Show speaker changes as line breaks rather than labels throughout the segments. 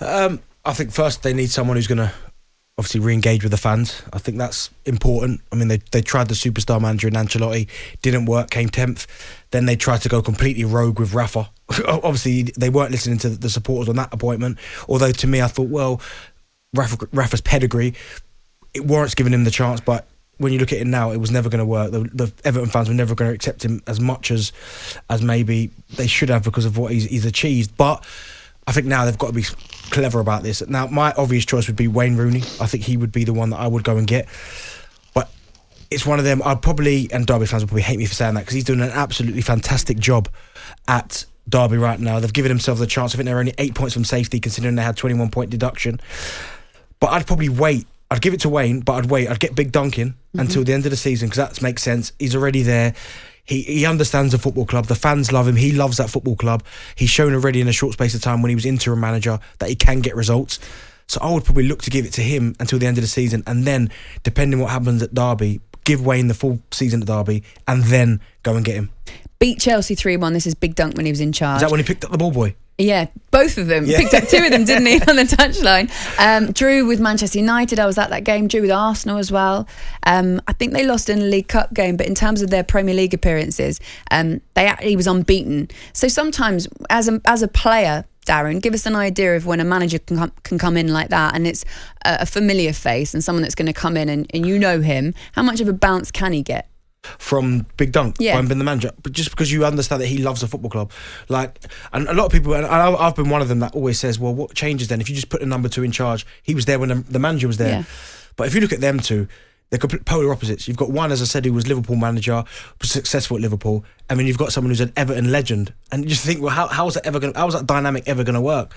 I think first they need someone who's going to obviously re-engage with the fans. I think that's important. I mean, they tried the superstar manager in Ancelotti, didn't work, came 10th. Then they tried to go completely rogue with Rafa. Obviously, they weren't listening to the supporters on that appointment. Although to me, I thought, well, Rafa's pedigree, it warrants giving him the chance. But when you look at it now, it was never going to work. The Everton fans were never going to accept him as much as maybe they should have because of what he's achieved. But I think now they've got to be clever about this. Now, my obvious choice would be Wayne Rooney. I think he would be the one that I would go and get. But it's one of them, I'd probably, and Derby fans will probably hate me for saying that because he's doing an absolutely fantastic job at Derby right now. They've given themselves a chance. I think they're only 8 points from safety considering they had 21-point deduction. But I'd probably wait. I'd give it to Wayne, but I'd wait. I'd get Big Duncan until the end of the season because that makes sense. He's already there. He understands the football club. The fans love him. He loves that football club. He's shown already in a short space of time when he was interim manager that he can get results. So I would probably look to give it to him until the end of the season, and then, depending what happens at Derby, give Wayne the full season at Derby, and then go and get him.
Beat Chelsea 3-1. This is Big Dunk when he was in charge.
Is that when he picked up the ball boy?
Yeah, both of them. Yeah. Picked up 2 of them, didn't he, on the touchline? Drew with Manchester United. I was at that game. Drew with Arsenal as well. I think they lost in a League Cup game, but in terms of their Premier League appearances, he was unbeaten. So sometimes, as a player, Darren, give us an idea of when a manager can come in like that, and it's a familiar face and someone that's going to come in and you know him. How much of a bounce can he get?
From Big Dunk,
yeah,
being the manager, but just because you understand that he loves the football club, and a lot of people, and I've been one of them that always says, well, what changes then if you just put a number 2 in charge? He was there when the manager was there.
Yeah.
But if you look at them two, they're complete polar opposites. You've got one, as I said, who was Liverpool manager, was successful at Liverpool, and then you've got someone who's an Everton legend, and you just think, well, how is that dynamic ever going to work?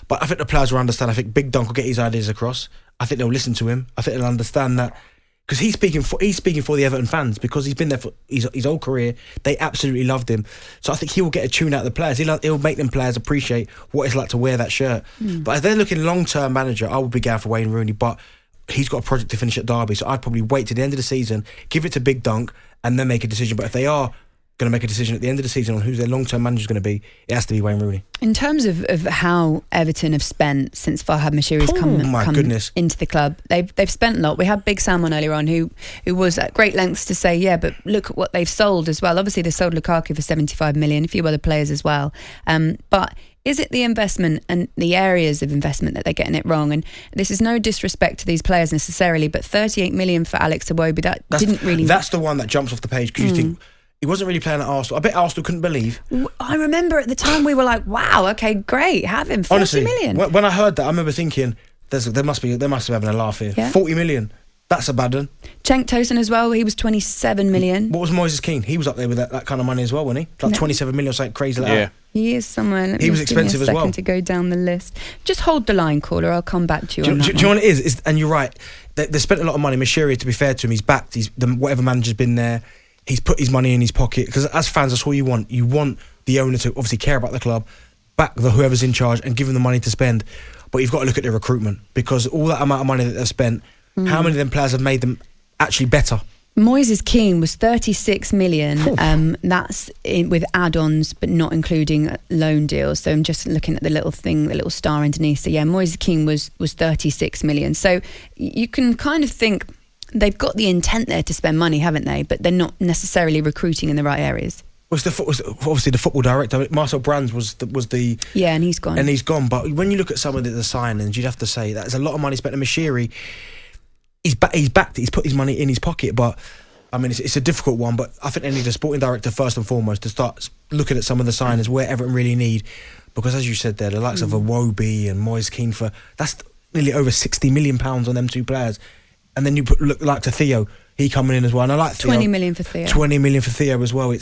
But I think the players will understand. I think Big Dunk will get his ideas across. I think they'll listen to him. I think they'll understand that. Because he's speaking for the Everton fans because he's been there for his whole career. They absolutely loved him. So I think he will get a tune out of the players. He'll make them players appreciate what it's like to wear that shirt. But if they're looking long-term manager, I would be going for Wayne Rooney. But he's got a project to finish at Derby. So I'd probably wait to the end of the season, give it to Big Dunk, and then make a decision. But if they are going to make a decision at the end of the season on who their long-term manager is going to be, it has to be Wayne Rooney.
In terms of how Everton have spent since Farhad Mashiri's come into the club, they've spent a lot. We had Big Sam on earlier on who was at great lengths to say, yeah, but look at what they've sold as well. Obviously, they sold Lukaku for 75 million, a few other players as well. But is it the investment and the areas of investment that they're getting it wrong? And this is no disrespect to these players necessarily, but 38 million for Alex Iwobi, that's
the one that jumps off the page because you think, he wasn't really playing at Arsenal. I bet Arsenal couldn't believe.
I remember at the time we were like, "Wow, okay, great, have him." 40 million.
When I heard that, I remember thinking, "They must be having a laugh here." Yeah. 40 million. That's a bad one.
Cenk Tosun as well. He was 27 million.
What was Moises Keane? He was up there with that kind of money as well, wasn't he? 27 million or something crazy like that.
He is somewhere.
He was expensive as well.
To go down the list. Just hold the line, caller. I'll come back to you.
Do you know what it is? And you're right. They spent a lot of money. Mashiri, to be fair to him, he's backed. Whatever manager's been there. He's put his money in his pocket because as fans, that's all you want. You want the owner to obviously care about the club, back whoever's in charge, and give them the money to spend. But you've got to look at their recruitment because all that amount of money that they've spent, how many of them players have made them actually better?
Moises Keane was 36 million. That's with add-ons, but not including loan deals. So I'm just looking at the little star underneath. So yeah, Moises Keane was 36 million. So you can kind of think, they've got the intent there to spend money, haven't they? But they're not necessarily recruiting in the right areas.
Obviously the football director, Marcel Brands was the
yeah, and he's gone.
But when you look at some of the signings, you'd have to say that there's a lot of money spent on Mashiri. He's backed it. He's put his money in his pocket. But I mean, it's a difficult one. But I think they need a sporting director first and foremost to start looking at some of the signings where Everton really need. Because as you said there, the likes of Iwobi and Moise Keane that's nearly over £60 million on them 2 players. And then you look like to Theo, he coming in as well. And I like Theo.
20 million for Theo.
20 million for Theo as well.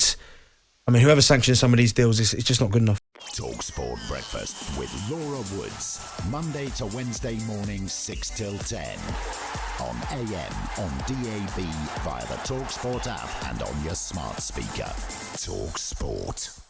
Whoever sanctions some of these deals, it's just not good enough.
TalkSPORT Breakfast with Laura Woods. Monday to Wednesday mornings 6 till 10. On AM, on DAB, via the TalkSPORT app and on your smart speaker. TalkSPORT.